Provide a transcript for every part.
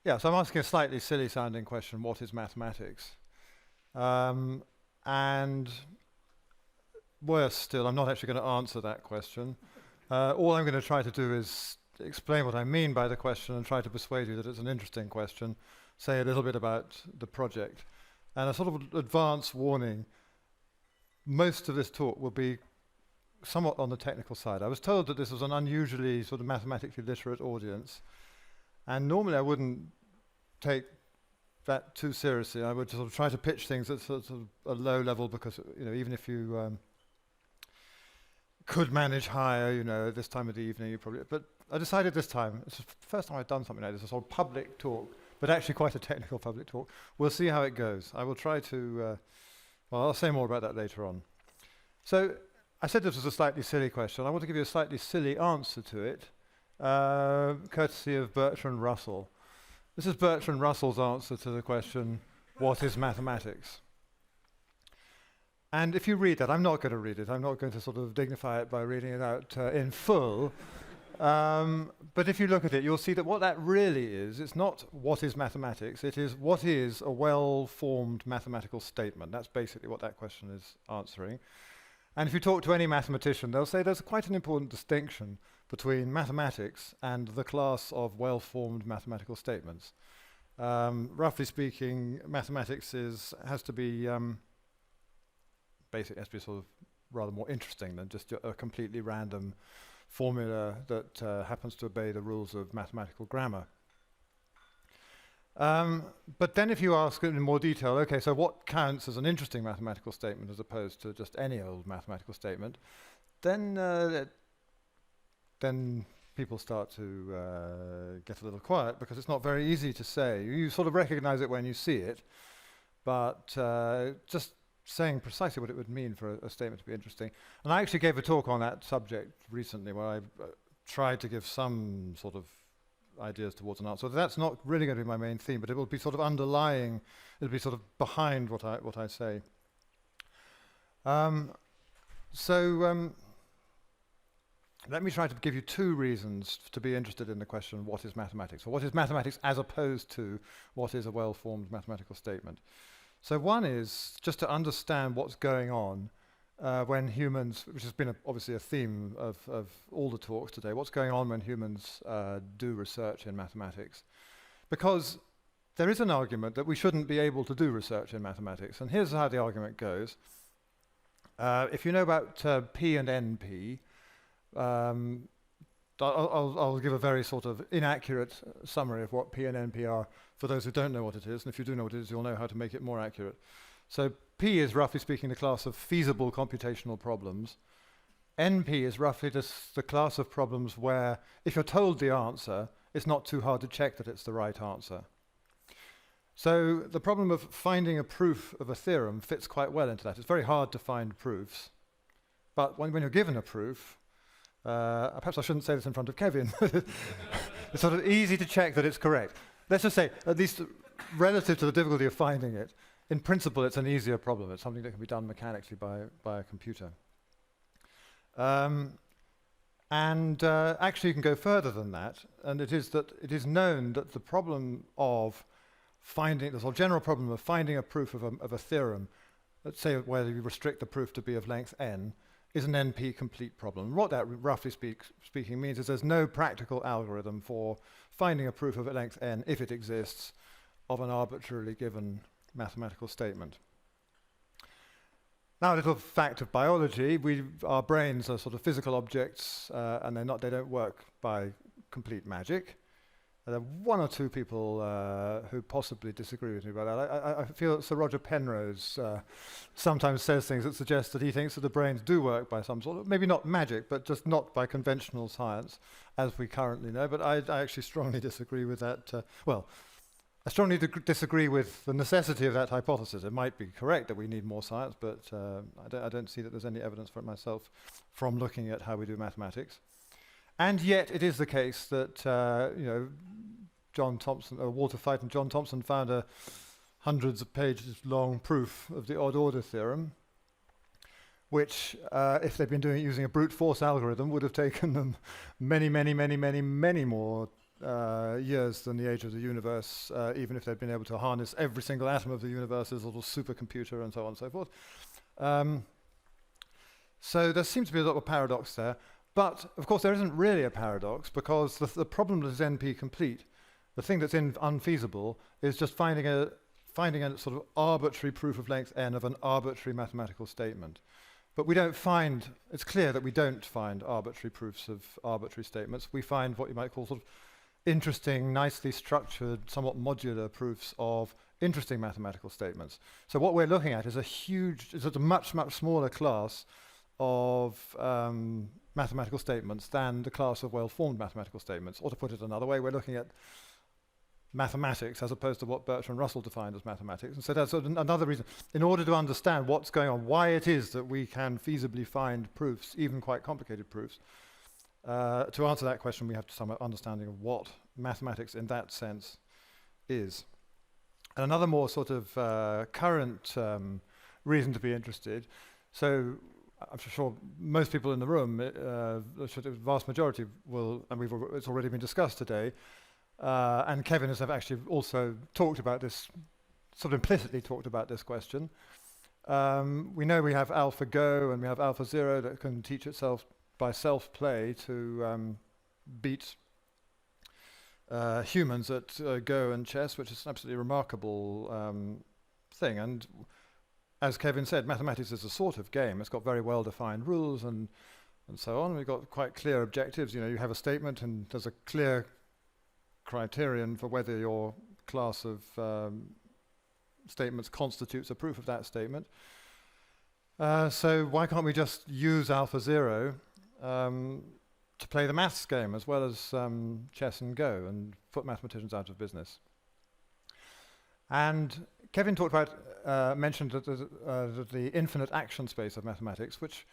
Yeah, so I'm asking a slightly silly sounding question, what is mathematics? And worse still, I'm not actually going to answer that question. All I'm going to try to do is explain what I mean by the question and try to persuade you that it's an interesting question, say a little bit about the project. And a sort of advance warning, most of this talk will be somewhat on the technical side. I was told that this was an unusually sort of mathematically literate audience, and normally I wouldn't take that too seriously. I would sort of try to pitch things at sort of a low level because, you know, even if you could manage higher, you know, at this time of the evening, you probably, but I decided this time, it's the first time I've done something like this, a sort of public talk, but actually quite a technical public talk. We'll see how it goes. I will try to, well, I'll say more about that later on. So I said this was a slightly silly question. I want to give you a slightly silly answer to it, courtesy of Bertrand Russell. This is Bertrand Russell's answer to the question, what is mathematics? And if you read that, I'm not going to read it. I'm not going to sort of dignify it by reading it out in full. But if you look at it, you'll see that what that really is, it's not what is mathematics, it is what is a well-formed mathematical statement. That's basically what that question is answering. And if you talk to any mathematician, they'll say there's quite an important distinction between mathematics and the class of well-formed mathematical statements. Roughly speaking, mathematics has to be basically has to be sort of rather more interesting than just a completely random formula that happens to obey the rules of mathematical grammar. But then if you ask in more detail, okay, so what counts as an interesting mathematical statement as opposed to just any old mathematical statement, then people start to get a little quiet because it's not very easy to say. You sort of recognize it when you see it, but just saying precisely what it would mean for a statement to be interesting. And I actually gave a talk on that subject recently where I tried to give some sort of ideas towards an answer. So that's not really going to be my main theme, but it will be sort of underlying, it'll be sort of behind what I say. Let me try to give you two reasons to be interested in the question, what is mathematics? Or what is mathematics as opposed to what is a well-formed mathematical statement? So one is just to understand what's going on when humans, which has been obviously a theme of all the talks today, what's going on when humans do research in mathematics. Because there is an argument that we shouldn't be able to do research in mathematics, and here's how the argument goes. If you know about P and NP, I'll give a very sort of inaccurate summary of what P and NP are for those who don't know what it is, and if you do know what it is, you'll know how to make it more accurate. So P is, roughly speaking, the class of feasible computational problems. NP is roughly just the class of problems where, if you're told the answer, it's not too hard to check that it's the right answer. So the problem of finding a proof of a theorem fits quite well into that. It's very hard to find proofs, but when you're given a proof, perhaps I shouldn't say this in front of Kevin, it's sort of easy to check that it's correct. Let's just say, at least relative to the difficulty of finding it, in principle it's an easier problem. It's something that can be done mechanically by a computer. Actually you can go further than that, and it is known that the problem of finding, the sort of general problem of finding a proof of a theorem, let's say whether you restrict the proof to be of length n, is an NP complete problem. What that roughly speaking means is there's no practical algorithm for finding a proof of length n, if it exists, of an arbitrarily given mathematical statement. Now a little fact of biology, our brains are sort of physical objects and they don't work by complete magic. There are one or two people who possibly disagree with me about that. I feel that Sir Roger Penrose sometimes says things that suggest that he thinks that the brains do work by some sort of, maybe not magic, but just not by conventional science, as we currently know. But I actually strongly disagree with that. I strongly disagree with the necessity of that hypothesis. It might be correct that we need more science, but I don't see that there's any evidence for it myself from looking at how we do mathematics. And yet it is the case that Walter Fite and John Thomson found a hundreds of pages long proof of the odd order theorem, which if they'd been doing it using a brute force algorithm would have taken them many more years than the age of the universe, even if they'd been able to harness every single atom of the universe as a little supercomputer and so on and so forth. So there seems to be a lot of paradox there. But, of course, there isn't really a paradox, because the problem that is NP complete, the thing that's unfeasible, is just finding a sort of arbitrary proof of length n of an arbitrary mathematical statement. But we don't find, it's clear that we don't find arbitrary proofs of arbitrary statements. We find what you might call sort of interesting, nicely structured, somewhat modular proofs of interesting mathematical statements. So what we're looking at is a much, much smaller class of mathematical statements than the class of well-formed mathematical statements. Or to put it another way, we're looking at mathematics as opposed to what Bertrand Russell defined as mathematics. And so that's another reason. In order to understand what's going on, why it is that we can feasibly find proofs, even quite complicated proofs, to answer that question, we have some understanding of what mathematics in that sense is. And another more sort of current reason to be interested. So I'm sure most people in the room, the vast majority will, and it's already been discussed today, and Kevin has actually also talked about this, sort of implicitly talked about this question. We know we have AlphaGo and we have AlphaZero that can teach itself by self-play to beat humans at Go and chess, which is an absolutely remarkable thing. And as Kevin said, mathematics is a sort of game. It's got very well-defined rules and so on. We've got quite clear objectives. You know, you have a statement and there's a clear criterion for whether your class of statements constitutes a proof of that statement. So why can't we just use AlphaZero to play the maths game as well as chess and Go and put mathematicians out of business? And Kevin talked about, mentioned the infinite action space of mathematics, which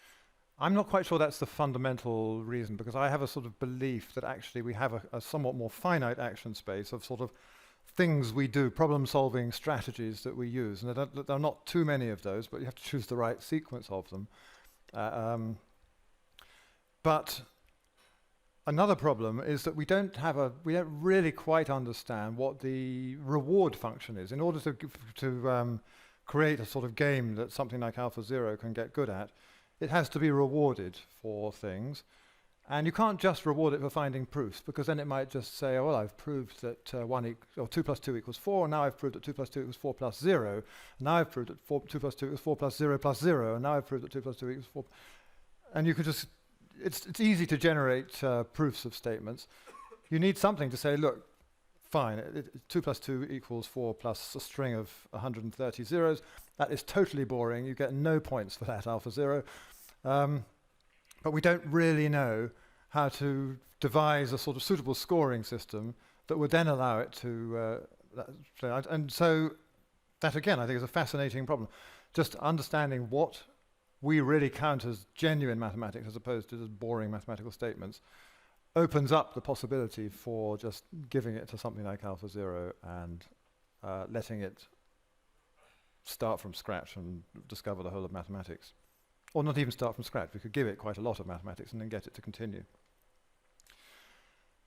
I'm not quite sure that's the fundamental reason, because I have a sort of belief that actually we have a somewhat more finite action space of sort of things we do, problem-solving strategies that we use. And there are not too many of those, but you have to choose the right sequence of them. But another problem is that we don't really quite understand what the reward function is. In order to create a sort of game that something like AlphaZero can get good at, it has to be rewarded for things. And you can't just reward it for finding proofs, because then it might just say, oh, well, I've proved that 2 plus 2 equals 4, and now I've proved that 2 plus 2 equals 4 plus 0, and now I've proved that 2 plus 2 equals 4 plus 0 plus 0, and now I've proved that 2 plus 2 equals 4. And you could just, it's easy to generate proofs of statements. You need something to say, look, fine, 2 plus 2 equals 4 plus a string of 130 zeros. That is totally boring. You get no points for that AlphaZero. But we don't really know how to devise a sort of suitable scoring system that would then allow it to play out. And so that, again, I think is a fascinating problem. Just understanding what we really count as genuine mathematics as opposed to just boring mathematical statements opens up the possibility for just giving it to something like AlphaZero and letting it start from scratch and discover the whole of mathematics. Or not even start from scratch. We could give it quite a lot of mathematics and then get it to continue.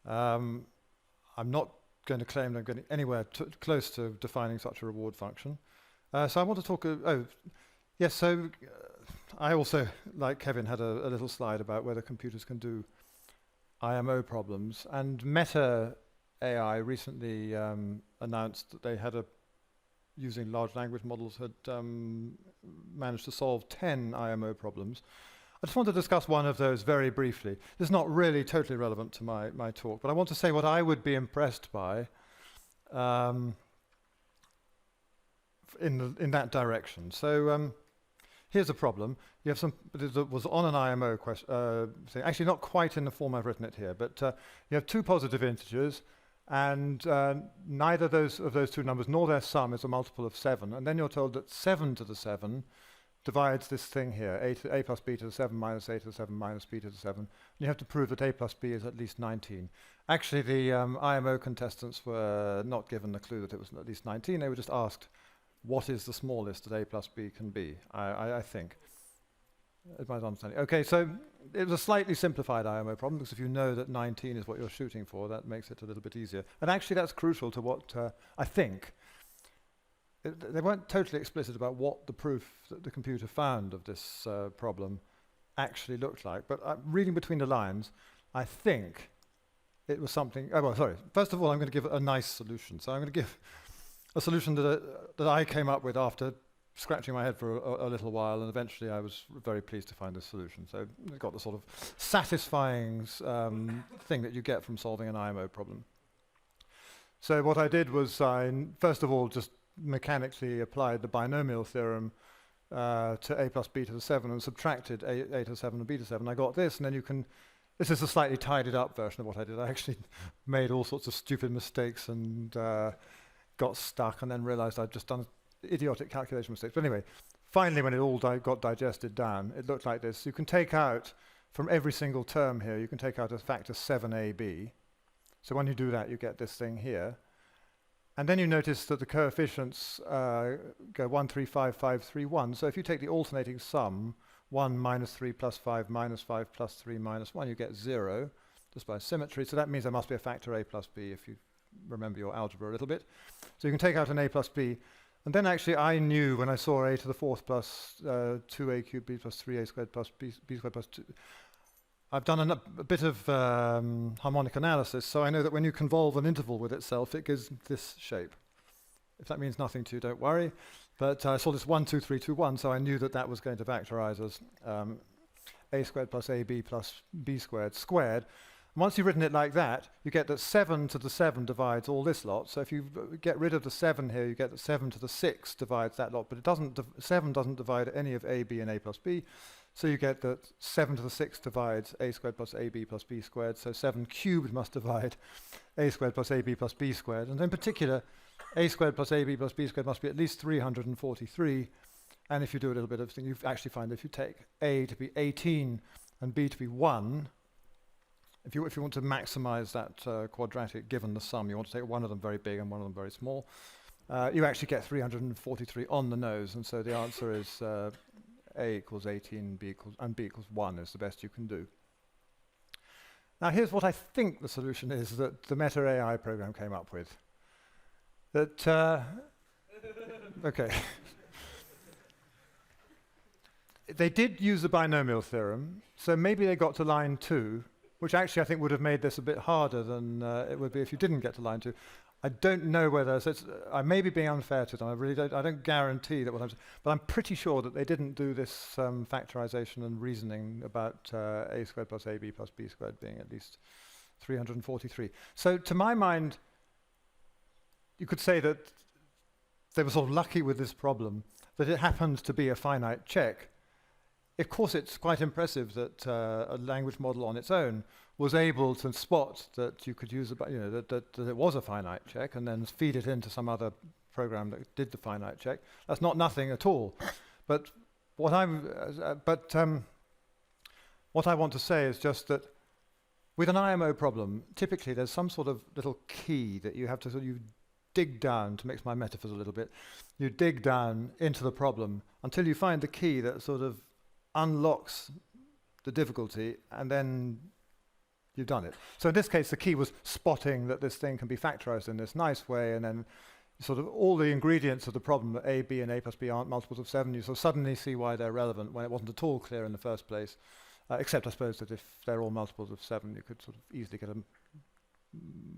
I'm not going to claim that I'm getting anywhere close to defining such a reward function. So I want to talk, yes, so I also, like Kevin, had a little slide about whether computers can do IMO problems. And Meta AI recently announced that they had using large language models, had managed to solve 10 IMO problems. I just want to discuss one of those very briefly. This is not really totally relevant to my talk, but I want to say what I would be impressed by in that direction. So here's a problem. You have that was on an IMO thing, actually not quite in the form I've written it here, but you have two positive integers, and neither of those two numbers nor their sum is a multiple of 7. And then you're told that 7 to the 7 divides this thing here, a plus b to the 7 minus a to the 7 minus b to the 7. And you have to prove that a plus b is at least 19. Actually, the IMO contestants were not given the clue that it was at least 19. They were just asked, what is the smallest that a plus b can be, I think. Is my understanding. Okay, so it was a slightly simplified IMO problem, because if you know that 19 is what you're shooting for, that makes it a little bit easier. And actually that's crucial to what I think. They weren't totally explicit about what the proof that the computer found of this problem actually looked like, but reading between the lines, I think it was something. Oh, well, sorry. First of all, I'm going to give a nice solution. So I'm going to give a solution that I came up with after scratching my head for a little while, and eventually I was very pleased to find this solution. So it got the sort of satisfying thing that you get from solving an IMO problem. So what I did was I, first of all, just mechanically applied the binomial theorem to a plus b to the 7 and subtracted a to the 7 and b to the 7. I got this, and then you can. This is a slightly tidied up version of what I did. I actually made all sorts of stupid mistakes and got stuck, and then realized I'd just done idiotic calculation mistakes. But anyway, finally when it all got digested down, it looked like this. You can take out, from every single term here, you can take out a factor 7ab. So when you do that, you get this thing here. And then you notice that the coefficients go 1, 3, 5, 5, 3, 1. So if you take the alternating sum, 1 minus 3 plus 5 minus 5 plus 3 minus 1, you get 0, just by symmetry. So that means there must be a factor a plus b, if you remember your algebra a little bit. So you can take out an a plus b. And then actually I knew when I saw a to the 4th plus 2a cubed b plus 3a squared plus b squared plus 2. I've done a bit of harmonic analysis, so I know that when you convolve an interval with itself, it gives this shape. If that means nothing to you, don't worry. But I saw this 1, 2, 3, 2, 1, so I knew that that was going to factorize as a squared plus ab plus b squared squared. And once you've written it like that, you get that 7 to the 7 divides all this lot. So if you get rid of the 7 here, you get that 7 to the 6 divides that lot, but it doesn't 7 doesn't divide any of a, b, and a plus b. So you get that 7 to the 6 divides a squared plus ab plus b squared. So 7 cubed must divide a squared plus ab plus b squared. And in particular, a squared plus ab plus b squared must be at least 343. And if you do a little bit of thing, you actually find if you take a to be 18 and b to be 1, if you want to maximize that quadratic given the sum, you want to take one of them very big and one of them very small, you actually get 343 on the nose. And so the answer is a equals 18, and b equals 1 is the best you can do. Now here's what I think the solution is that the Meta AI program came up with. That, okay. They did use the binomial theorem, so maybe they got to line 2, which actually I think would have made this a bit harder than it would be if you didn't get to line 2. I don't know whether, so I may be being unfair to them, I don't guarantee that what I'm saying, but I'm pretty sure that they didn't do this factorization and reasoning about a squared plus ab plus b squared being at least 343. So to my mind, you could say that they were sort of lucky with this problem, that it happened to be a finite check. Of course, it's quite impressive that a language model on its own was able to spot that you could use, that it was a finite check and then feed it into some other program that did the finite check. That's not nothing at all. But what what I want to say is just that with an IMO problem, typically there's some sort of little key that you have to sort of dig down, to mix my metaphors a little bit. You dig down into the problem until you find the key that sort of unlocks the difficulty, and then you've done it. So in this case, the key was spotting that this thing can be factorized in this nice way, and then sort of all the ingredients of the problem, that a, b, and a plus b aren't multiples of 7, you sort of suddenly see why they're relevant when it wasn't at all clear in the first place, except I suppose that if they're all multiples of 7, you could sort of easily get a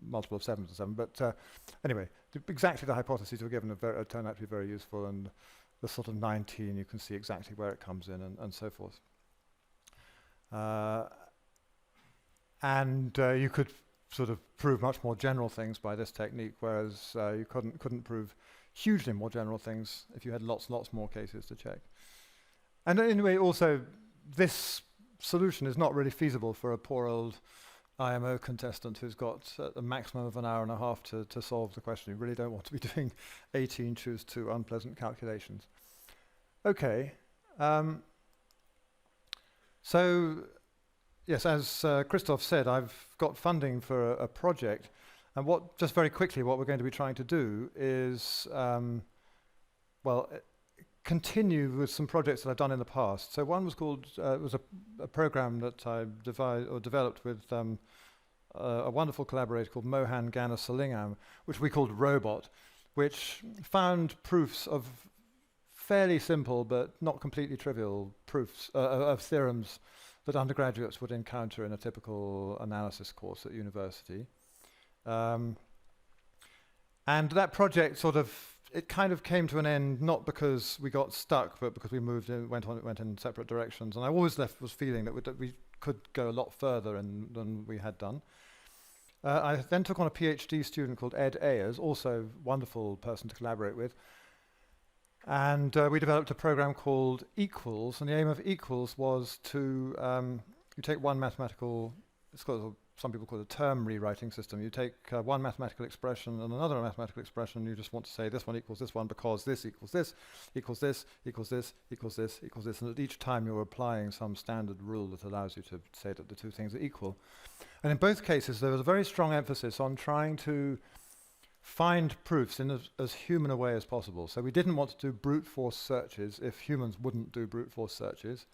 multiple of 7 to 7. But anyway, exactly the hypotheses were given turned out to be very useful, and the sort of 19, you can see exactly where it comes in, and so forth. And you could sort of prove much more general things by this technique, whereas you couldn't prove hugely more general things if you had lots more cases to check. And anyway, also, this solution is not really feasible for a poor old IMO contestant who's got a maximum of an hour and a half to solve the question. You really don't want to be doing 18 choose 2 unpleasant calculations. Okay. So, yes, as Christoph said, I've got funding for a project. And just very quickly, what we're going to be trying to do is, continue with some projects that I've done in the past. So one was called, it was a program that I developed with a wonderful collaborator called Mohan Ganasalingam, which we called Robot, which found proofs of fairly simple but not completely trivial proofs of theorems that undergraduates would encounter in a typical analysis course at university. And that project sort of, it kind of came to an end, not because we got stuck, but because we went in separate directions. And I always was feeling that we could go a lot further than we had done. I then took on a PhD student called Ed Ayers, also a wonderful person to collaborate with. And we developed a program called Equals, and the aim of Equals was to, you take one mathematical, some people call it a term rewriting system. You take one mathematical expression and another mathematical expression, and you just want to say this one equals this one because this equals this, equals this, equals this, equals this, equals this, and at each time you're applying some standard rule that allows you to say that the two things are equal. And in both cases, there was a very strong emphasis on trying to find proofs in as human a way as possible. So we didn't want to do brute force searches if humans wouldn't do brute force searches.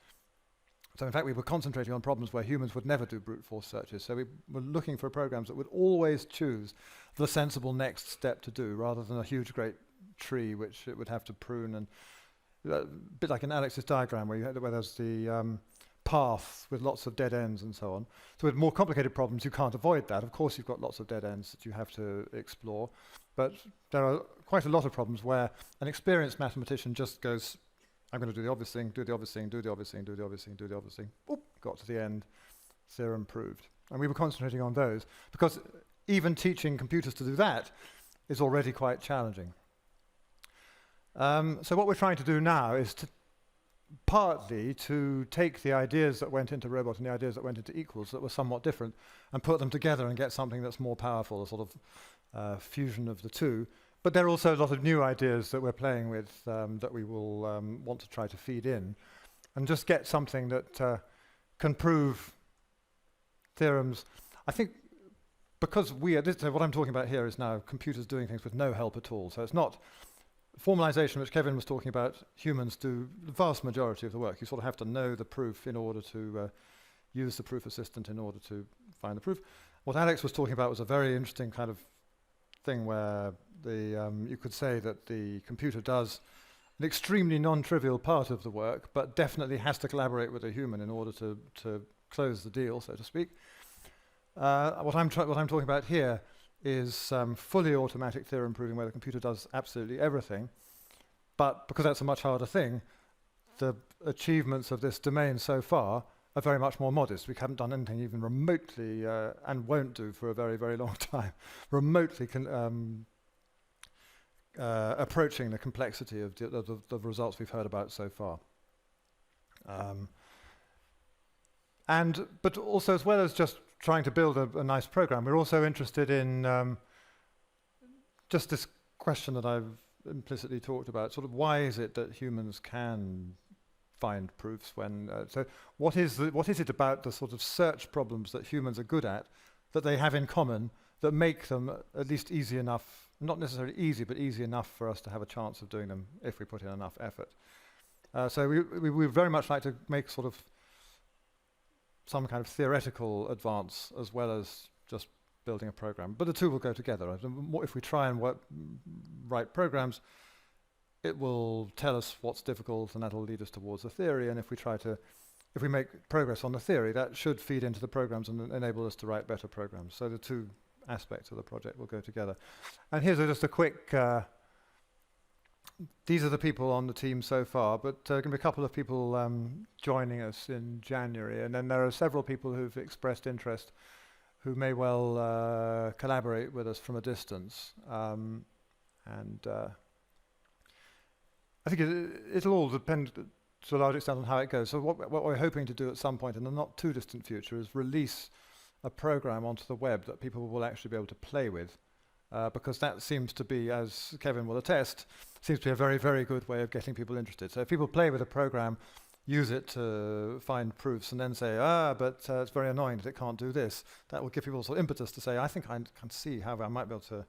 So in fact, we were concentrating on problems where humans would never do brute force searches. So we were looking for programs that would always choose the sensible next step to do, rather than a huge, great tree which it would have to prune. And a bit like an Alex's diagram, where there's the path with lots of dead ends and so on. So with more complicated problems, you can't avoid that. Of course, you've got lots of dead ends that you have to explore. But there are quite a lot of problems where an experienced mathematician just goes, I'm going to do the obvious thing, do the obvious thing, do the obvious thing, do the obvious thing, do the obvious thing. Oop, got to the end, theorem proved. And we were concentrating on those, because even teaching computers to do that is already quite challenging. So what we're trying to do now is partly to take the ideas that went into Robot and the ideas that went into Equals that were somewhat different and put them together and get something that's more powerful, a sort of fusion of the two. But there are also a lot of new ideas that we're playing with that we will want to try to feed in and just get something that can prove theorems. I think because so what I'm talking about here is now computers doing things with no help at all. So it's not formalization, which Kevin was talking about. Humans do the vast majority of the work. You sort of have to know the proof in order to use the proof assistant in order to find the proof. What Alex was talking about was a very interesting kind of thing where you could say that the computer does an extremely non-trivial part of the work, but definitely has to collaborate with a human in order to close the deal, so to speak. What I'm talking about here is fully automatic theorem proving, where the computer does absolutely everything. But because that's a much harder thing, the achievements of this domain so far are very much more modest. We haven't done anything even remotely, and won't do for a very, very long time, remotely approaching the complexity of the results we've heard about so far. But also, as well as just trying to build a nice program, we're also interested in just this question that I've implicitly talked about, sort of why is it that humans can find proofs when, so what is it about the sort of search problems that humans are good at that they have in common that make them at least easy enough, not necessarily easy, but easy enough for us to have a chance of doing them if we put in enough effort. So we would very much like to make sort of some kind of theoretical advance as well as just building a program. But the two will go together. If we try and write programs, it will tell us what's difficult, and that'll lead us towards the theory. And if we make progress on the theory, that should feed into the programs and enable us to write better programs. So the two aspects of the project will go together. And here's just a quick, these are the people on the team so far, but there are going to be a couple of people joining us in January. And then there are several people who've expressed interest who may well collaborate with us from a distance. I think it'll all depend to a large extent on how it goes. So what we're hoping to do at some point in the not too distant future is release a program onto the web that people will actually be able to play with, because that seems to be, as Kevin will attest, seems to be a very, very good way of getting people interested. So if people play with a program, use it to find proofs, and then say, but it's very annoying that it can't do this, that will give people sort of impetus to say, I think I can see how I might be able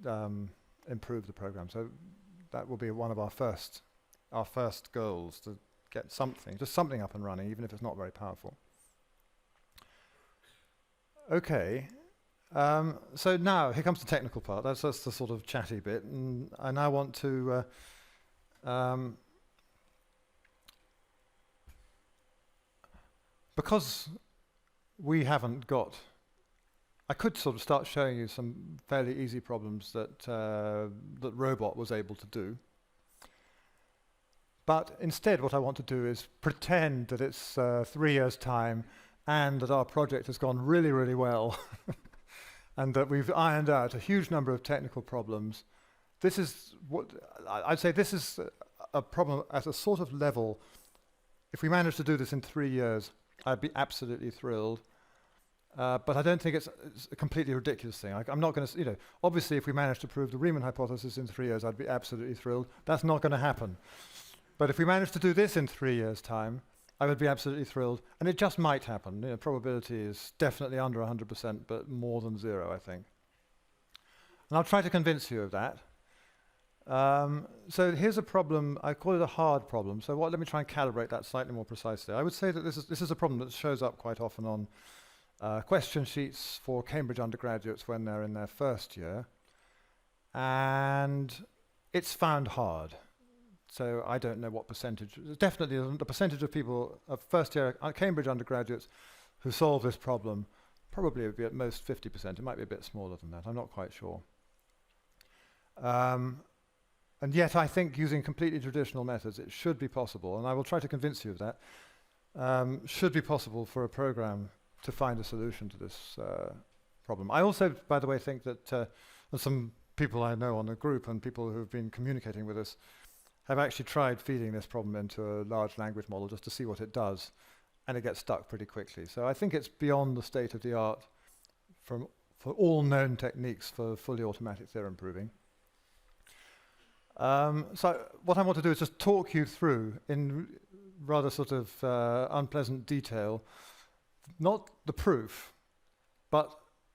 to improve the program. So that will be one of our first our first goals, to get something, just something up and running, even if it's not very powerful. Okay, so now here comes the technical part. That's the sort of chatty bit, and I now want to because we haven't got, I could sort of start showing you some fairly easy problems that that Robot was able to do. But instead what I want to do is pretend that it's 3 years' time and that our project has gone really, really well and that we've ironed out a huge number of technical problems. This is what I'd say, this is a problem at a sort of level. If we manage to do this in 3 years, I'd be absolutely thrilled. But I don't think it's a completely ridiculous thing. I'm not going to, obviously if we manage to prove the Riemann hypothesis in 3 years, I'd be absolutely thrilled. That's not going to happen. But if we manage to do this in 3 years' time, I would be absolutely thrilled. And it just might happen. Probability is definitely under 100%, but more than 0, I think. And I'll try to convince you of that. So here's a problem. I call it a hard problem. So let me try and calibrate that slightly more precisely. I would say that this is a problem that shows up quite often on question sheets for Cambridge undergraduates when they're in their first year. And it's found hard. So I don't know what percentage. Definitely the percentage of people, of first year Cambridge undergraduates who solve this problem, probably would be at most 50%. It might be a bit smaller than that. I'm not quite sure. And yet I think using completely traditional methods, it should be possible, and I will try to convince you of that, should be possible for a program to find a solution to this problem. I also, by the way, think that some people I know on the group and people who have been communicating with us have actually tried feeding this problem into a large language model just to see what it does, and it gets stuck pretty quickly. So I think it's beyond the state of the art for all known techniques for fully automatic theorem proving. So what I want to do is just talk you through in rather sort of unpleasant detail, not the proof, but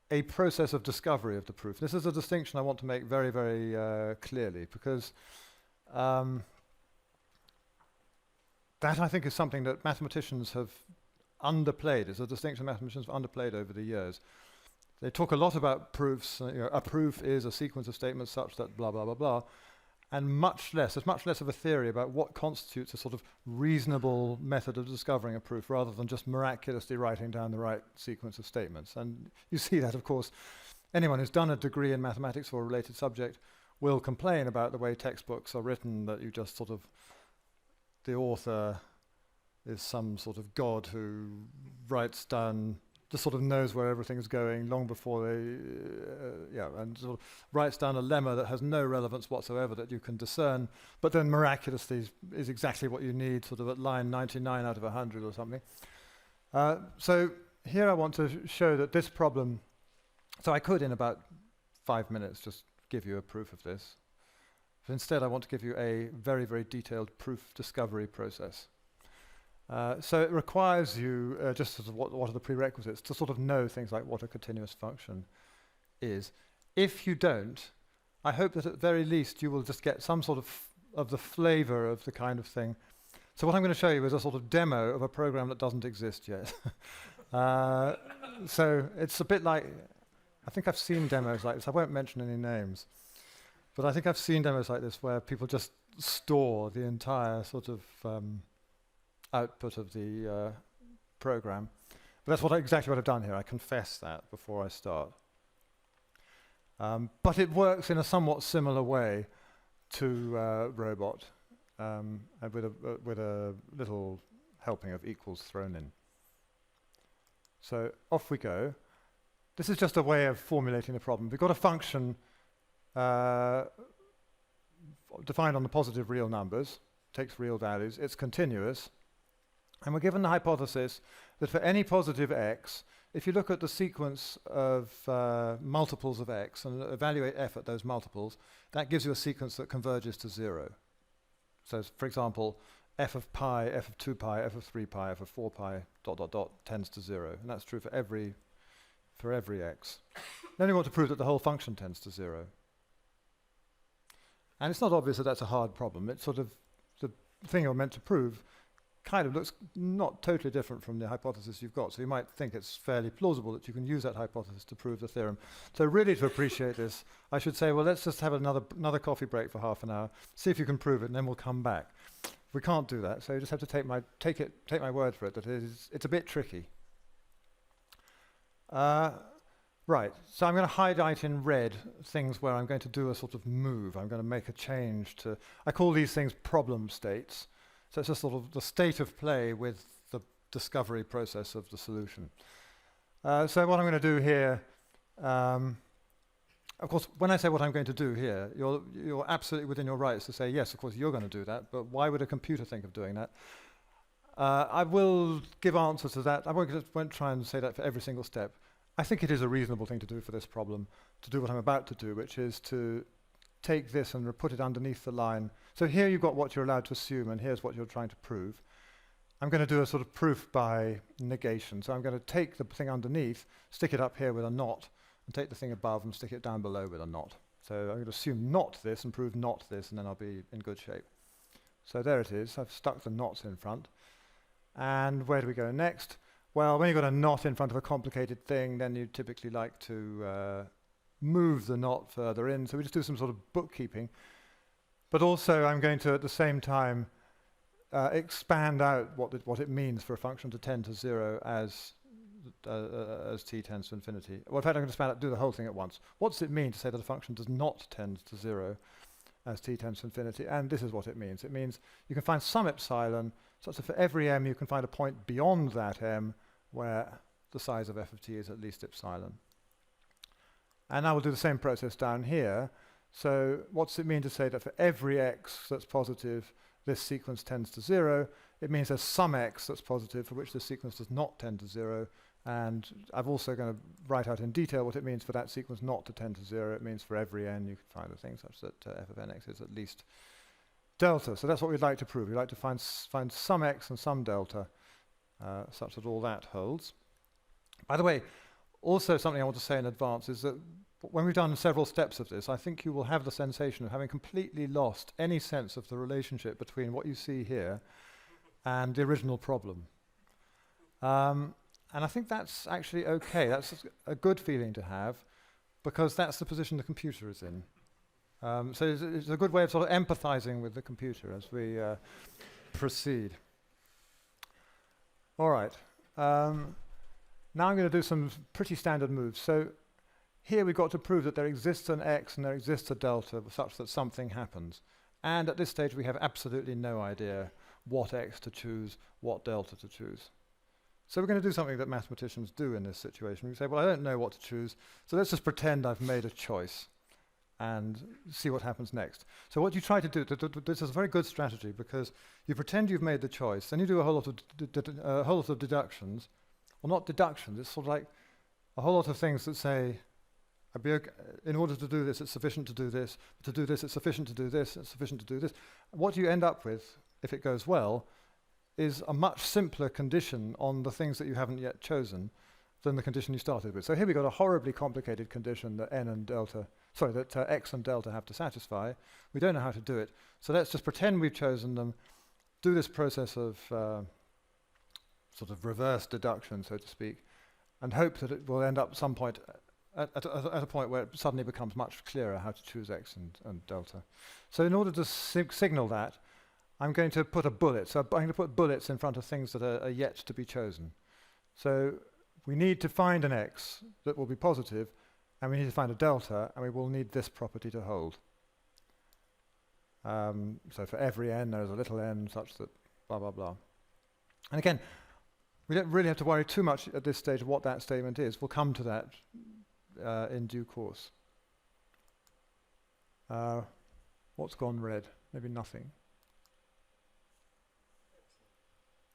a process of discovery of the proof. This is a distinction I want to make very, very clearly, because that I think is something that mathematicians have underplayed. It's a distinction mathematicians have underplayed over the years. They talk a lot about proofs. A proof is a sequence of statements such that blah, blah, blah, blah. And there's much less of a theory about what constitutes a sort of reasonable method of discovering a proof, rather than just miraculously writing down the right sequence of statements. And you see that, of course, anyone who's done a degree in mathematics or a related subject will complain about the way textbooks are written, that you just sort of, the author is some sort of god who writes down, just sort of knows where everything's going long before they, and sort of writes down a lemma that has no relevance whatsoever that you can discern, but then miraculously is exactly what you need, sort of at line 99 out of 100 or something. So here I want to show that this problem, so I could in about 5 minutes just give you a proof of this. But instead I want to give you a very, very detailed proof discovery process. So it requires you, just sort of what are the prerequisites, to sort of know things like what a continuous function is. If you don't, I hope that at the very least you will just get some sort of the flavor of the kind of thing. So what I'm going to show you is a sort of demo of a program that doesn't exist yet. So it's a bit like, I think I've seen demos like this. I won't mention any names, but I think I've seen demos like this where people just store the entire sort of output of the program. But that's exactly what I've done here. I confess that before I start. But it works in a somewhat similar way to Robot, and with a little helping of equals thrown in. So off we go. This is just a way of formulating the problem. We've got a function defined on the positive real numbers, takes real values, it's continuous, and we're given the hypothesis that for any positive x, if you look at the sequence of multiples of x and evaluate f at those multiples, that gives you a sequence that converges to 0. So for example, f of pi, f of 2 pi, f of 3 pi, f of 4 pi, ... tends to 0. And that's true for every x. Then we want to prove that the whole function tends to 0. And it's not obvious that that's a hard problem. It's sort of, thing you're meant to prove kind of looks not totally different from the hypothesis you've got. So you might think it's fairly plausible that you can use that hypothesis to prove the theorem. So really, to appreciate this, I should say, well, let's just have another coffee break for half an hour, see if you can prove it, and then we'll come back. We can't do that, so you just have to take my word for it that it's a bit tricky. Right, so I'm going to highlight in red things where I'm going to do a sort of move. I'm going to make a change to, I call these things problem states. So it's just sort of the state of play with the discovery process of the solution. So what I'm going to do here, of course, when I say what I'm going to do here, you're absolutely within your rights to say, yes, of course, you're going to do that, but why would a computer think of doing that? I will give answers to that. I won't try and say that for every single step. I think it is a reasonable thing to do for this problem, to do what I'm about to do, which is to take this and put it underneath the line. So here you've got what you're allowed to assume, and here's what you're trying to prove. I'm going to do a sort of proof by negation. So I'm going to take the thing underneath, stick it up here with a not, and take the thing above and stick it down below with a not. So I'm going to assume not this and prove not this, and then I'll be in good shape. So there it is. I've stuck the nots in front. And where do we go next? Well, when you've got a not in front of a complicated thing, then you typically like to move the not further in. So we just do some sort of bookkeeping. But also I'm going to, at the same time, expand out what it means for a function to tend to 0 as t tends to infinity. Well, in fact, I'm going to expand out, do the whole thing at once. What does it mean to say that a function does not tend to 0 as t tends to infinity? And this is what it means. It means you can find some epsilon, such that for every m you can find a point beyond that m where the size of f of t is at least epsilon. And now we'll do the same process down here. So what does it mean to say that for every x that's positive, this sequence tends to 0? It means there's some x that's positive for which this sequence does not tend to 0. And I'm also going to write out in detail what it means for that sequence not to tend to 0. It means for every n you can find a thing such that f of nx is at least delta. So that's what we'd like to prove. We'd like to find some x and some delta such that all that holds. By the way, also something I want to say in advance is that when we've done several steps of this, I think you will have the sensation of having completely lost any sense of the relationship between what you see here and the original problem. And I think that's actually okay. That's a good feeling to have, because that's the position the computer is in. So it's a good way of sort of empathizing with the computer as we proceed. All right. Now I'm going to do some pretty standard moves. So here we've got to prove that there exists an x and there exists a delta such that something happens. And at this stage we have absolutely no idea what x to choose, what delta to choose. So we're going to do something that mathematicians do in this situation. We say, well, I don't know what to choose, so let's just pretend I've made a choice and see what happens next. So what you try to do, this is a very good strategy, because you pretend you've made the choice, then you do a whole lot of deductions. Well, not deductions, it's sort of like a whole lot of things that say, in order to do this, it's sufficient to do this. To do this, it's sufficient to do this. It's sufficient to do this. What you end up with, if it goes well, is a much simpler condition on the things that you haven't yet chosen than the condition you started with. So here we've got a horribly complicated condition that x and delta have to satisfy. We don't know how to do it. So let's just pretend we've chosen them, do this process of sort of reverse deduction, so to speak, and hope that it will end up some point at a point where it suddenly becomes much clearer how to choose x and delta. So in order to signal that, I'm going to put a bullet. So I'm going to put bullets in front of things that are yet to be chosen. So we need to find an x that will be positive, and we need to find a delta, and we will need this property to hold. So for every n, there is a little n such that blah, blah, blah. And again, we don't really have to worry too much at this stage of what that statement is. We'll come to that in due course. What's gone red? Maybe nothing.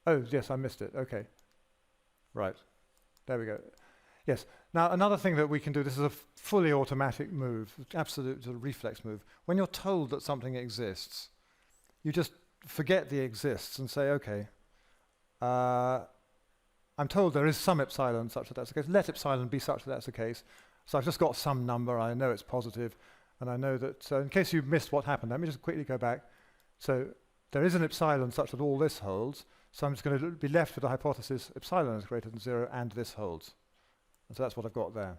Oh, yes, I missed it. Okay. Right. There we go. Yes. Now, another thing that we can do, this is a fully automatic move, absolute sort of reflex move. When you're told that something exists, you just forget the exists and say, okay, I'm told there is some epsilon such that that's the case. Let epsilon be such that that's the case. So I've just got some number. I know it's positive. And I know that, so in case you missed what happened, let me just quickly go back. So there is an epsilon such that all this holds, so I'm just going to be left with the hypothesis epsilon is greater than 0 and this holds. And so that's what I've got there.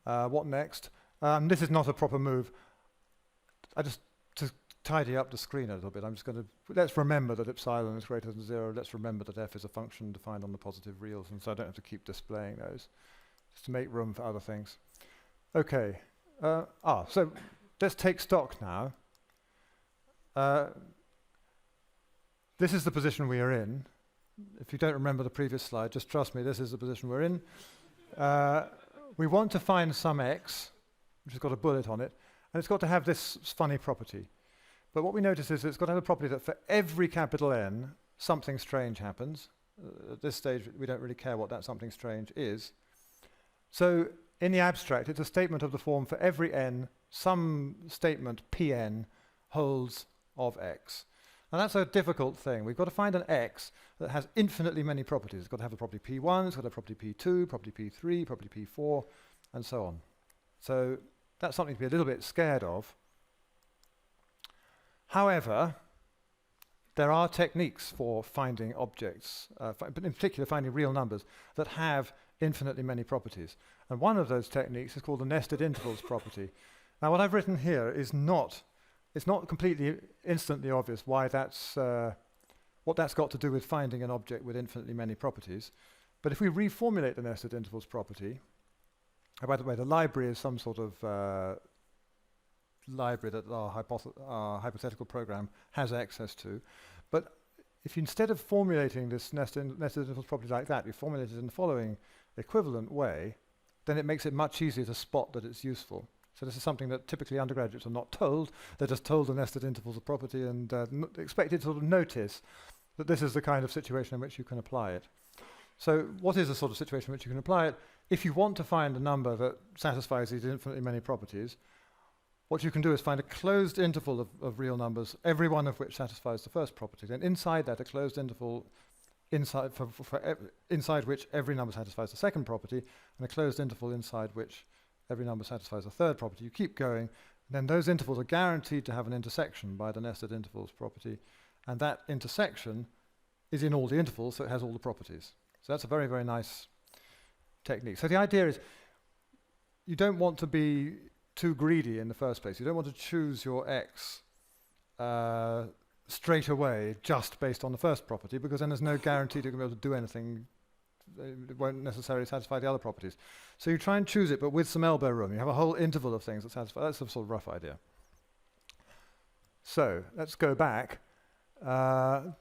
What next? This is not a proper move. To tidy up the screen a little bit, I'm just going to, let's remember that epsilon is greater than 0. Let's remember that f is a function defined on the positive reals, and so I don't have to keep displaying those, just to make room for other things. Okay. So let's take stock now. This is the position we are in. If you don't remember the previous slide, just trust me, this is the position we're in. We want to find some x, which has got a bullet on it, and it's got to have this funny property. But what we notice is it's got to have a property that for every capital N, something strange happens. At this stage, we don't really care what that something strange is. So in the abstract, it's a statement of the form for every n, some statement Pn holds of x. And that's a difficult thing. We've got to find an x that has infinitely many properties. It's got to have a property P1, it's got to have a property P2, property P3, property P4, and so on. So that's something to be a little bit scared of. However, there are techniques for finding objects, but in particular finding real numbers, that have infinitely many properties. And one of those techniques is called the nested intervals property. Now what I've written here is it's not completely instantly obvious why that's, what that's got to do with finding an object with infinitely many properties. But if we reformulate the nested intervals property, by the way, the library is some sort of library that our hypothetical program has access to. But if you, instead of formulating this nested intervals property like that, you formulate it in the following equivalent way, then it makes it much easier to spot that it's useful. So this is something that typically undergraduates are not told. They're just told the nested intervals of property and expected to sort of notice that this is the kind of situation in which you can apply it. So what is the sort of situation in which you can apply it? If you want to find a number that satisfies these infinitely many properties, what you can do is find a closed interval of real numbers, every one of which satisfies the first property. Then inside that, a closed interval inside which every number satisfies the second property, and a closed interval inside which every number satisfies the third property. You keep going, and then those intervals are guaranteed to have an intersection by the nested intervals property, and that intersection is in all the intervals, so it has all the properties. So that's a very, very nice technique. So the idea is you don't want to be too greedy in the first place. You don't want to choose your x straight away just based on the first property, because then there's no guarantee you're going to be able to do anything. It won't necessarily satisfy the other properties. So you try and choose it, but with some elbow room. You have a whole interval of things that satisfy. That's a sort of rough idea. So let's go back.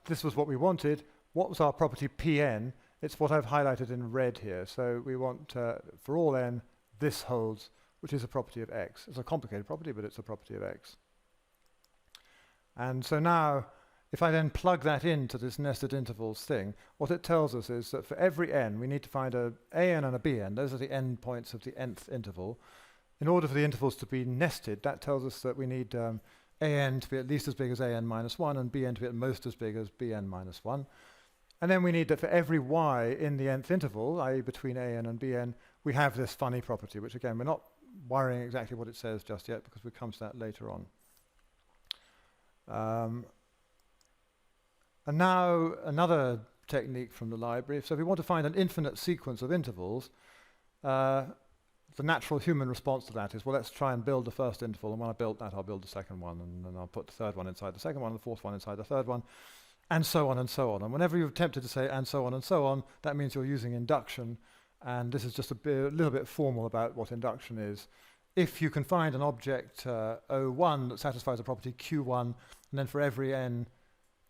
This was what we wanted. What was our property Pn? It's what I've highlighted in red here. So we want, for all n, this holds, which is a property of x. It's a complicated property, but it's a property of x. And so now, if I then plug that into this nested intervals thing, what it tells us is that for every n, we need to find a an and a bn. Those are the end points of the nth interval. In order for the intervals to be nested, that tells us that we need an to be at least as big as an minus 1 and bn to be at most as big as bn minus 1. And then we need that for every y in the nth interval, i.e. between an and bn, we have this funny property, which again, we're not worrying exactly what it says just yet, because we'll come to that later on. And now another technique from the library. So if we want to find an infinite sequence of intervals, the natural human response to that is, well, let's try and build the first interval, and when I build that, I'll build the second one, and then I'll put the third one inside the second one, and the fourth one inside the third one, and so on and so on. And whenever you're tempted to say and so on, that means you're using induction, and this is just a little bit formal about what induction is. If you can find an object O1 that satisfies a property Q1, and then for every n,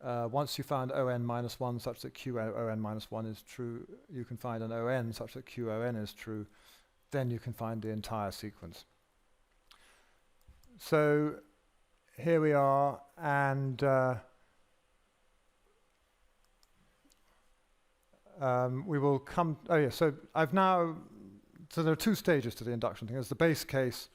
once you found On minus 1 such that QOn minus 1 is true, you can find an On such that QOn is true, then you can find the entire sequence. So here we are, and we will come, so there are two stages to the induction thing. There's the base case,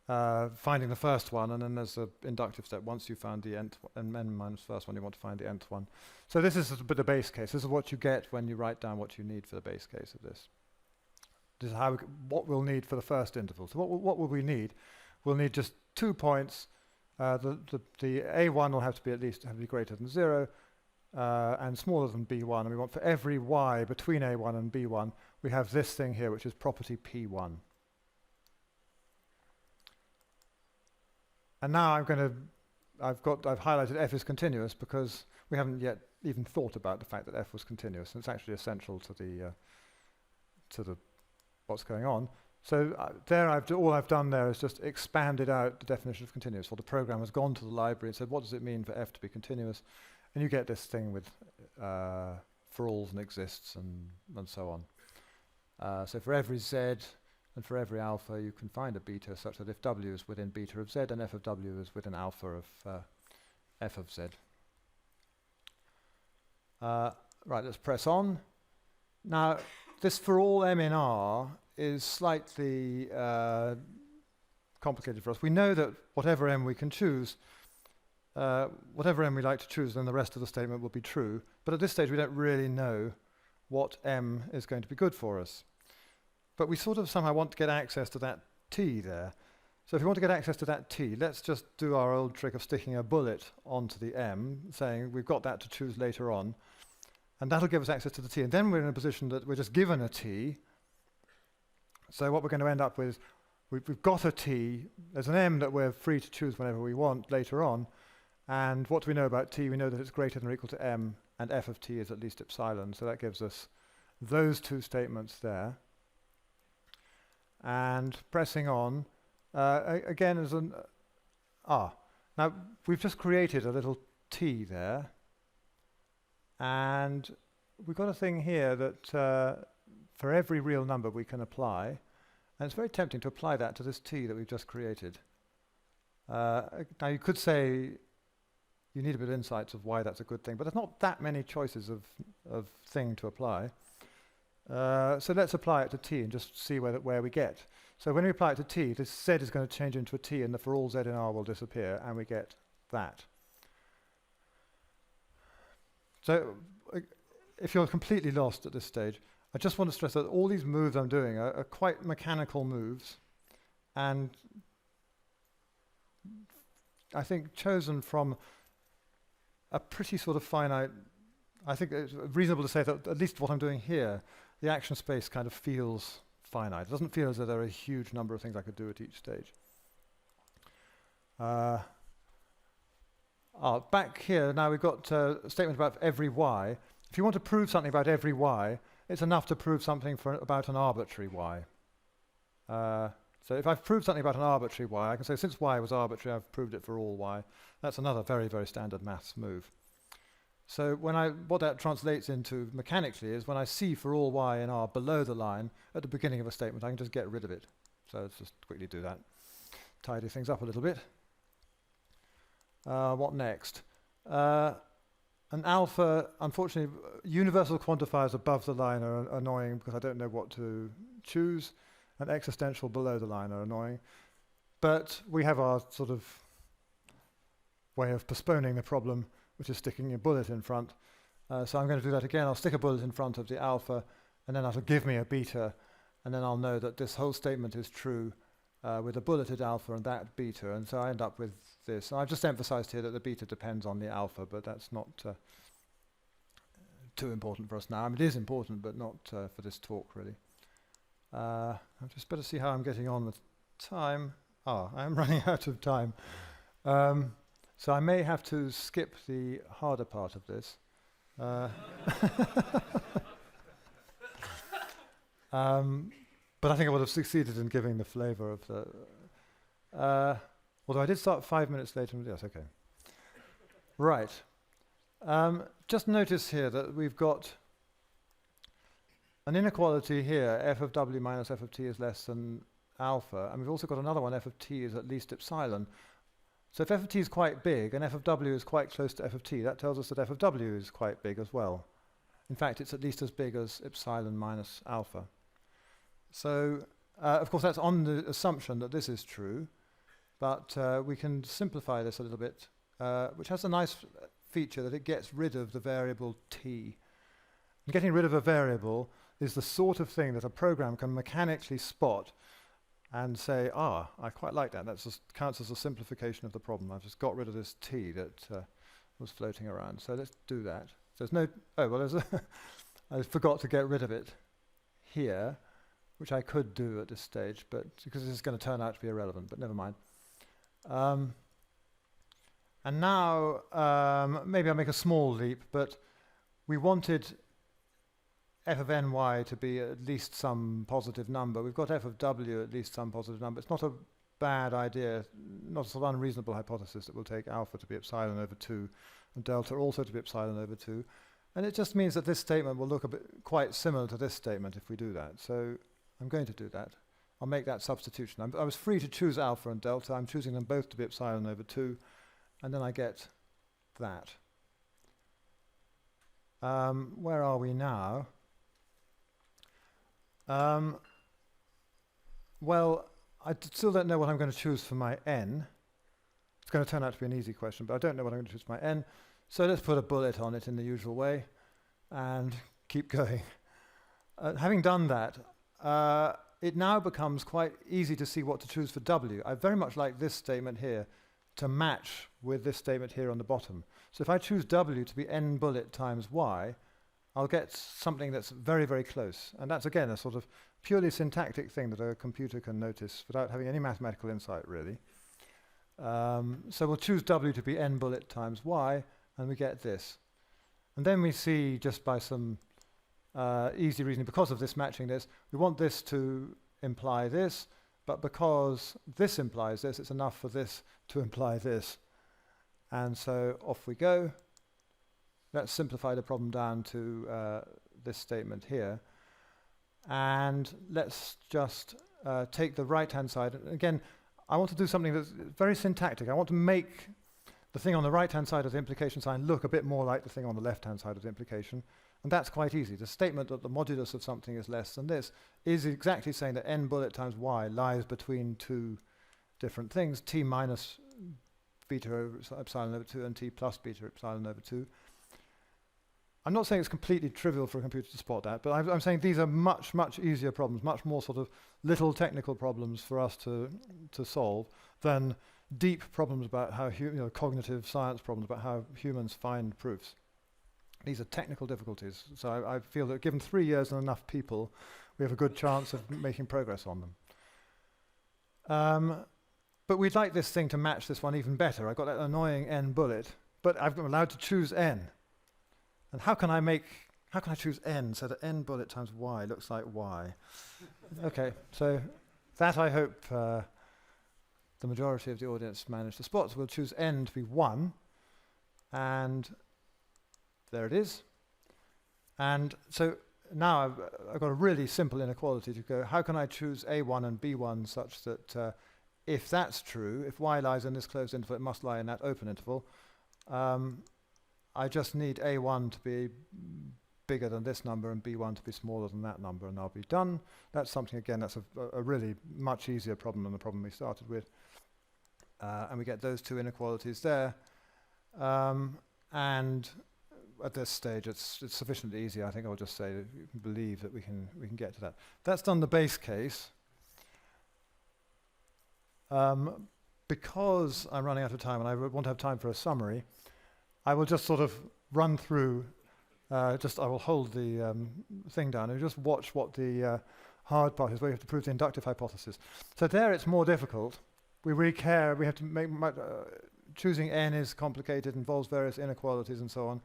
finding the first one, and then there's the inductive step. Once you found the nth and n minus first one, you want to find the nth one. So this is the base case. This is what you get when you write down what you need for the base case of this. This is what we'll need for the first interval. So what will we need? We'll need just 2 points the A1 will have to be at least greater than 0 and smaller than B1. And we want for every y between A1 and B1, we have this thing here, which is property P1. And now I've highlighted f is continuous because we haven't yet even thought about the fact that f was continuous, and it's actually essential to the what's going on. So all I've done there is just expanded out the definition of continuous. Well, the program has gone to the library and said, what does it mean for f to be continuous? And you get this thing with for alls and exists and so on. So for every z and for every alpha, you can find a beta such that if w is within beta of z, then f of w is within alpha of f of z. Right, let's press on. Now, this for all m in R is slightly complicated for us. We know that whatever m we can choose, whatever m we like to choose, then the rest of the statement will be true. But at this stage, we don't really know what m is going to be good for us. But we sort of somehow want to get access to that t there. So if we want to get access to that t, let's just do our old trick of sticking a bullet onto the m, saying we've got that to choose later on. And that'll give us access to the t. And then we're in a position that we're just given a t. So what we're going to end up with, we've got a t. There's an m that we're free to choose whenever we want later on. And what do we know about t? We know that it's greater than or equal to m, and f of t is at least epsilon. So that gives us those two statements there. And pressing on, again as an now we've just created a little t there, and we've got a thing here that for every real number we can apply, and it's very tempting to apply that to this t that we've just created. Now you could say you need a bit of insights of why that's a good thing, but there's not that many choices of thing to apply. So let's apply it to t and just see where we get. So when we apply it to t, this z is going to change into a t, and the for all z in R will disappear, and we get that. So if you're completely lost at this stage, I just want to stress that all these moves I'm doing are quite mechanical moves, and I think chosen from a pretty sort of finite. I think it's reasonable to say that at least what I'm doing here, the action space kind of feels finite. It doesn't feel as though there are a huge number of things I could do at each stage. Back here, now we've got a statement about every y. If you want to prove something about every y, it's enough to prove something about an arbitrary y. So if I've proved something about an arbitrary y, I can say since y was arbitrary, I've proved it for all y. That's another very, very standard maths move. So what that translates into mechanically is when I see for all y in R below the line at the beginning of a statement, I can just get rid of it. So let's just quickly do that. Tidy things up a little bit. What next? An alpha, unfortunately, universal quantifiers above the line are annoying because I don't know what to choose, and existential below the line are annoying. But we have our sort of way of postponing the problem, which is sticking a bullet in front. So I'm going to do that again. I'll stick a bullet in front of the alpha, and then that'll give me a beta, and then I'll know that this whole statement is true with a bulleted alpha and that beta, and so I end up with this. And I've just emphasized here that the beta depends on the alpha, but that's not too important for us now. I mean, it is important, but not for this talk, really. I just better see how I'm getting on with time. I am running out of time. So I may have to skip the harder part of this. But I think I would have succeeded in giving the flavor of the... although I did start 5 minutes later. Yes, okay. Right. Just notice here that we've got an inequality here, f of w minus f of t is less than alpha, and we've also got another one, f of t is at least epsilon. So if f of t is quite big and f of w is quite close to f of t, that tells us that f of w is quite big as well. In fact, it's at least as big as epsilon minus alpha. So, of course, that's on the assumption that this is true, but we can simplify this a little bit, which has a nice feature that it gets rid of the variable t. And getting rid of a variable is the sort of thing that a program can mechanically spot and say, I quite like that. That just counts as a simplification of the problem. I've just got rid of this t that was floating around. So let's do that. There's no, I forgot to get rid of it here, which I could do at this stage, but because this is going to turn out to be irrelevant, but never mind. And now, maybe I'll make a small leap, but we wanted f of ny to be at least some positive number. We've got f of w at least some positive number. It's not a bad idea, not a sort of unreasonable hypothesis that we'll take alpha to be epsilon over 2 and delta also to be epsilon over 2. And it just means that this statement will look a bit quite similar to this statement if we do that. So I'm going to do that. I'll make that substitution. I was free to choose alpha and delta. I'm choosing them both to be epsilon over 2. And then I get that. Where are we now? Well, I still don't know what I'm going to choose for my n. It's going to turn out to be an easy question, but I don't know what I'm going to choose for my n. So let's put a bullet on it in the usual way and keep going. Having done that, it now becomes quite easy to see what to choose for w. I very much like this statement here to match with this statement here on the bottom. So if I choose w to be n bullet times y, I'll get something that's very, very close. And that's, again, a sort of purely syntactic thing that a computer can notice without having any mathematical insight, really. So we'll choose w to be n bullet times y, and we get this. And then we see, just by some easy reasoning, because of this matching this, we want this to imply this, but because this implies this, it's enough for this to imply this. And so off we go. Let's simplify the problem down to this statement here. And let's just take the right-hand side. Again, I want to do something that's very syntactic. I want to make the thing on the right-hand side of the implication sign look a bit more like the thing on the left-hand side of the implication. And that's quite easy. The statement that the modulus of something is less than this is exactly saying that n bullet times y lies between two different things, t minus beta over epsilon over 2 and t plus beta epsilon over 2. I'm not saying it's completely trivial for a computer to spot that, but I'm saying these are much, much easier problems, much more sort of little technical problems for us to solve than deep problems about how, cognitive science problems about how humans find proofs. These are technical difficulties, so I feel that given 3 years and enough people, we have a good chance of making progress on them. But we'd like this thing to match this one even better. I've got that annoying n bullet, but I'm allowed to choose n. And how can I choose n so that n bullet times y looks like y? Okay, so that I hope the majority of the audience managed to spot. So we'll choose n to be 1, and there it is. And so now I've got a really simple inequality to go. How can I choose a1 and b1 such that if that's true, if y lies in this closed interval, it must lie in that open interval. I just need a1 to be bigger than this number and b1 to be smaller than that number, and I'll be done. That's something, again, that's a really much easier problem than the problem we started with. And we get those two inequalities there. And at this stage, it's sufficiently easy. I think I'll just say that you can believe that we can get to that. That's done the base case. Because I'm running out of time and I want to have time for a summary, I will just sort of run through, I will hold the thing down and just watch what the hard part is, where you have to prove the inductive hypothesis. So there it's more difficult. We really care, we have to make, choosing n is complicated, involves various inequalities and so on.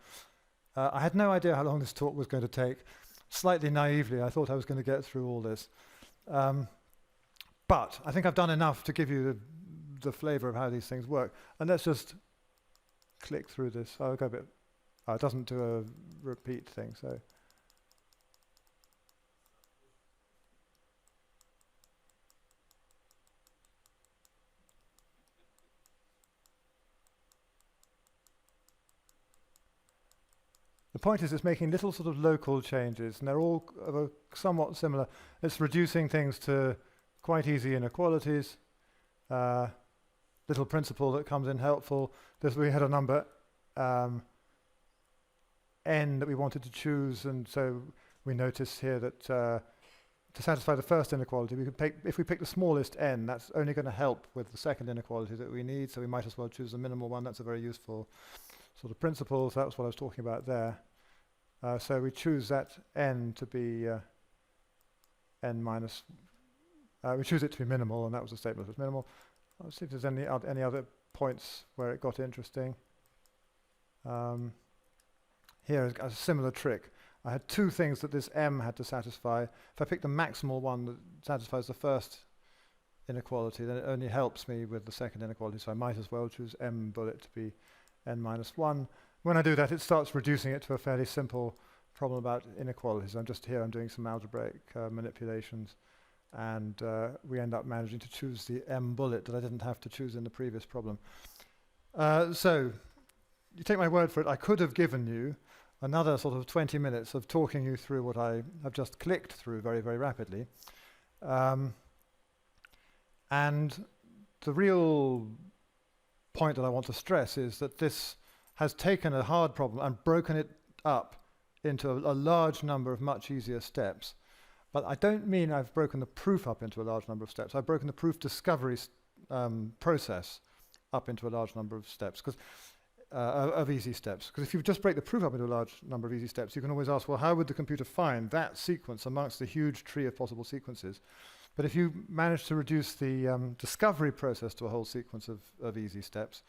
I had no idea how long this talk was going to take. Slightly naively, I thought I was going to get through all this. But I think I've done enough to give you the flavor of how these things work. And let's just click through this. I'll go a bit. It doesn't do a repeat thing, so. The point is it's making little sort of local changes, and they're all somewhat similar. It's reducing things to quite easy inequalities. Little principle that comes in helpful. We had a number n that we wanted to choose, and so we notice here that to satisfy the first inequality, we could if we pick the smallest n, that's only going to help with the second inequality that we need, so we might as well choose the minimal one. That's a very useful sort of principle, so that's what I was talking about there. So we choose that n to be n minus, we choose it to be minimal, and that was the statement, it's minimal. Let's see if there's any other points where it got interesting. Here is a similar trick. I had two things that this m had to satisfy. If I pick the maximal one that satisfies the first inequality, then it only helps me with the second inequality, so I might as well choose m bullet to be n minus 1. When I do that, it starts reducing it to a fairly simple problem about inequalities. I'm doing some algebraic manipulations, and we end up managing to choose the m bullet that I didn't have to choose in the previous problem. So you take my word for it, I could have given you another sort of 20 minutes of talking you through what I have just clicked through very, very rapidly. And the real point that I want to stress is that this has taken a hard problem and broken it up into a large number of much easier steps. But I don't mean I've broken the proof up into a large number of steps. I've broken the proof discovery process up into a large number of steps, of easy steps. Because if you just break the proof up into a large number of easy steps, you can always ask, well, how would the computer find that sequence amongst the huge tree of possible sequences? But if you manage to reduce the discovery process to a whole sequence of easy steps,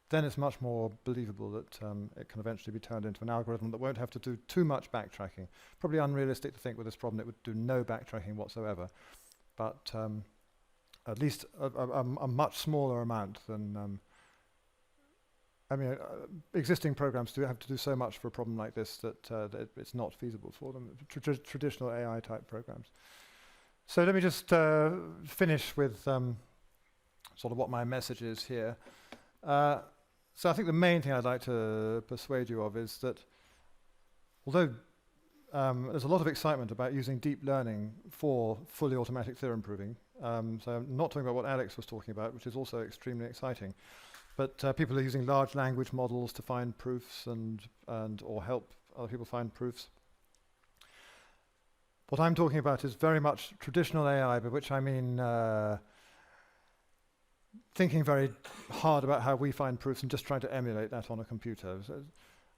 then it's much more believable that it can eventually be turned into an algorithm that won't have to do too much backtracking. Probably unrealistic to think with this problem it would do no backtracking whatsoever, but at least a much smaller amount than existing programs do have to do so much for a problem like this that it's not feasible for them, traditional AI type programs. So let me just finish with sort of what my message is here. So I think the main thing I'd like to persuade you of is that although there's a lot of excitement about using deep learning for fully automatic theorem proving, so I'm not talking about what Alex was talking about, which is also extremely exciting, but people are using large language models to find proofs and or help other people find proofs. What I'm talking about is very much traditional AI, by which I mean thinking very hard about how we find proofs and just trying to emulate that on a computer. So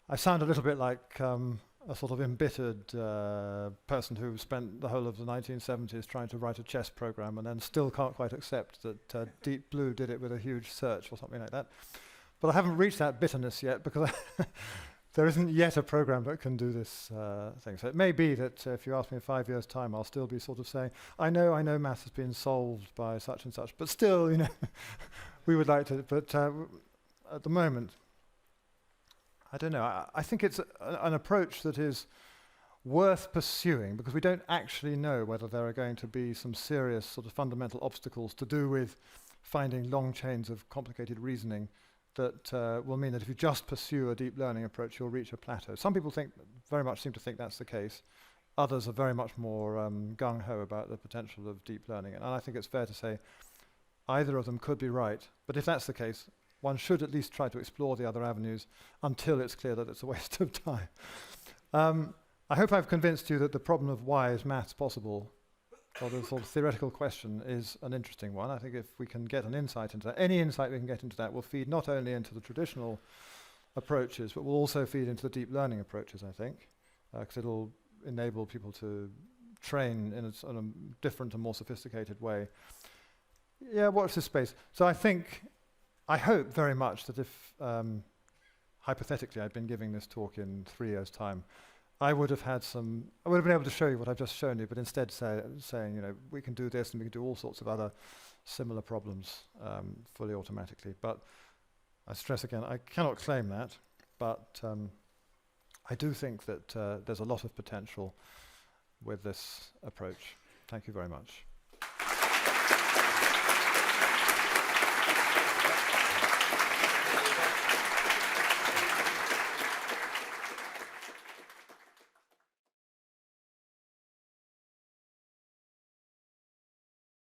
I sound a little bit like a sort of embittered person who spent the whole of the 1970s trying to write a chess program and then still can't quite accept that Deep Blue did it with a huge search or something like that. But I haven't reached that bitterness yet because there isn't yet a program that can do this thing. So it may be that if you ask me in 5 years' time, I'll still be sort of saying, I know maths has been solved by such and such, but still, you know, we would like to. But at the moment, I don't know. I think it's an approach that is worth pursuing because we don't actually know whether there are going to be some serious sort of fundamental obstacles to do with finding long chains of complicated reasoning that will mean that if you just pursue a deep learning approach, you'll reach a plateau. Some people very much seem to think that's the case. Others are very much more gung-ho about the potential of deep learning. And I think it's fair to say either of them could be right. But if that's the case, one should at least try to explore the other avenues until it's clear that it's a waste of time. I hope I've convinced you that the problem of why is maths possible, or the sort of theoretical question, is an interesting one. I think if we can get an insight into that, any insight we can get into that will feed not only into the traditional approaches, but will also feed into the deep learning approaches, I think, because it'll enable people to train in a different and more sophisticated way. Yeah, watch this space. So I hope very much that if, hypothetically, I'd been giving this talk in 3 years' time, I would have been able to show you what I've just shown you, but instead saying, you know, we can do this and we can do all sorts of other similar problems fully automatically. But I stress again, I cannot claim that, but I do think that there's a lot of potential with this approach. Thank you very much.